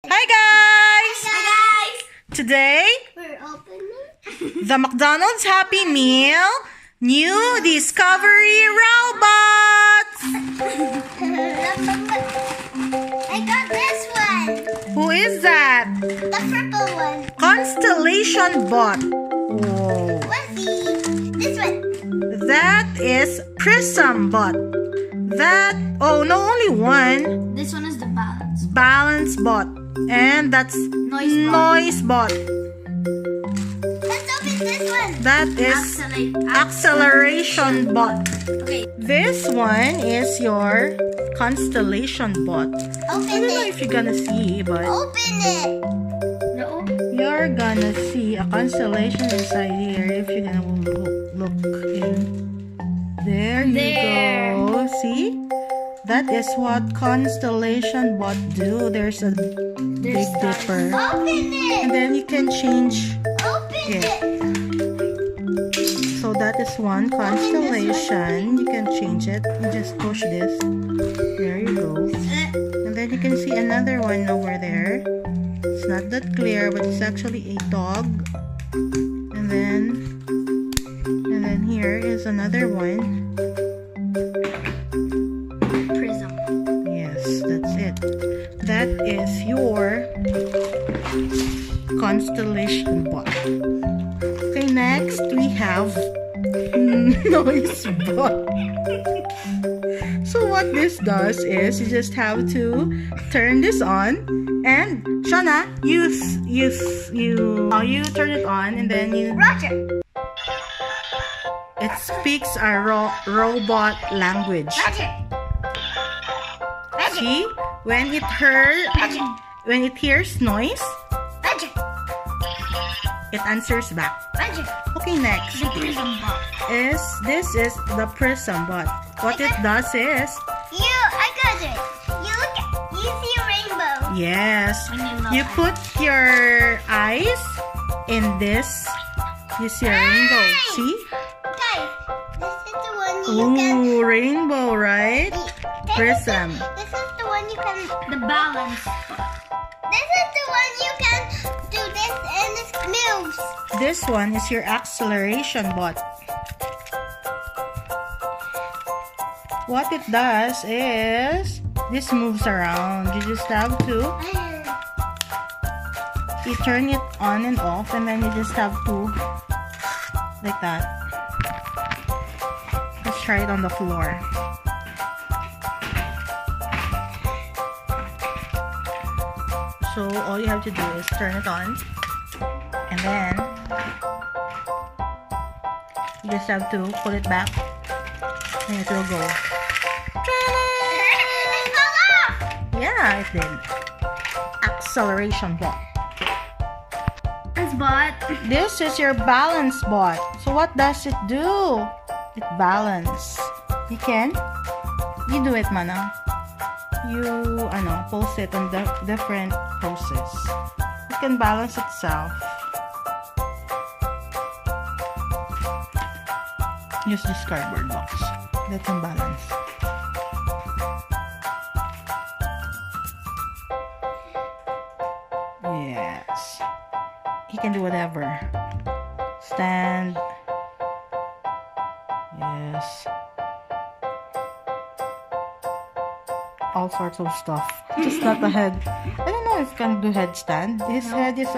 Hi guys! Hi guys! Today, We're opening the McDonald's Happy Meal new Discovery Robots! I got this one! Who is that? The purple one. Constellation Bot. Whoa. What's this one? That is Prism Bot. Oh no, only one. This one is the balance. Balance Bot. And that's Noise Bot. Let's open this one. That is Acceleration Bot. Okay, This one is your Constellation Bot. I open don't know it. if you're gonna see, but Open it. No. you're gonna see a constellation inside here if you're gonna look in. There you go. See? That is what Constellation Bot do. There's a Big Dipper. Open it. And then you can change Open it. it. So that is one constellation. You can change it. You just push this. There you go. And then you can see another one over there. It's not that clear, but it's actually a dog. And then here is another one. Prism. Yes, that's it. That is your Constellation Bot. Okay, next we have Noise Bot. So what this does is you just have to turn this on, and Shana, you turn it on, and then Roger. it speaks a robot language. Roger. Roger. See, when it hears noise, Roger. it answers back. Roger. Okay, next The Prism Bot. this is the Prism Bot. What it does is, I got it. You see a rainbow. yes, When you look you at put your eyes in this. You see a rainbow. Hey! See? Guys, this is the one you can. Ooh, rainbow, right? Prism. This is the one you can. The balance. This is the one you can do this and it moves. This one is your Acceleration Bot. What it does is, this moves around. You just have to you turn it on and off, and then you just have to, like that. Let's try it on the floor. So all you have to do is turn it on, and then you just have to pull it back, and it will go. Yeah, it did. Acceleration Bot. Bot. This is your Balance Bot. So what does it do? It balance. You do it, Mana. You, pose it on the different poses. It can balance itself. Use this cardboard box. That can balance. Yes. He can do whatever. Stand. Yes. All sorts of stuff. Just not the head. I don't know if he can do headstand. His head is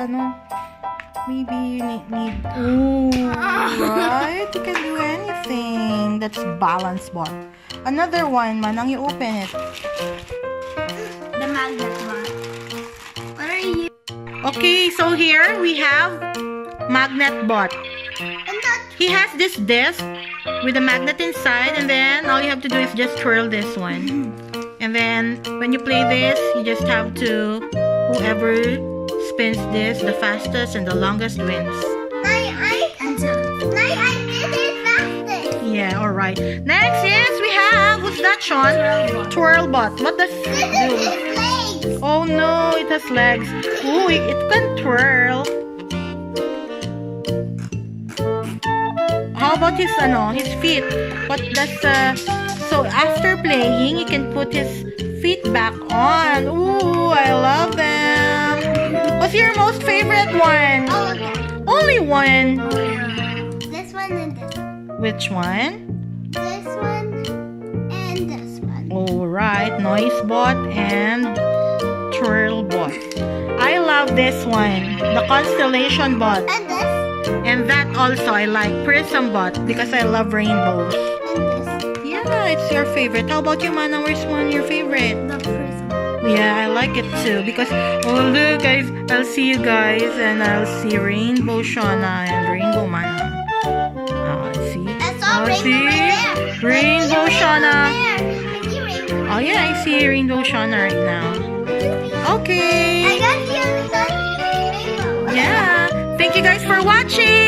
maybe you need ooh, right? You can do anything. That's Balance Bot. Another one, Manang, you open it. The magnet one. What are you? Okay, so here we have Magnet Bot. He has this disc with a magnet inside, and then all you have to do is just twirl this one. And then when you play this, you just have to, whoever spins this the fastest and the longest wins. I did it fastest. Yeah, alright. Next is we have, what's that, Sean? Twirl Bot. What does it do? This is legs. Oh no, it has legs. Ooh, it can twirl. How about his feet? What does so after playing, you can put his feet back on. Ooh, I love them. your most favorite one? Oh, okay. Only one. This one and this one. Which one? This one and this one. Alright, Noise Bot and Twirl Bot. I love this one, the Constellation Bot. And this. And that also, I like Prism Bot because I love rainbows. And this. Yeah, it's your favorite. How about you, Mana? Where's one your favorite? The prism. Yeah, I like it too because, oh look guys, I'll see you guys and I'll see Rainbow Shauna and Rainbow Mana. See? That's all rainbow see? right there. Rainbow Shauna. I see rainbow. Oh yeah, I see Rainbow Shauna right now. I Okay. got the other side rainbow. Yeah. Thank you guys for watching.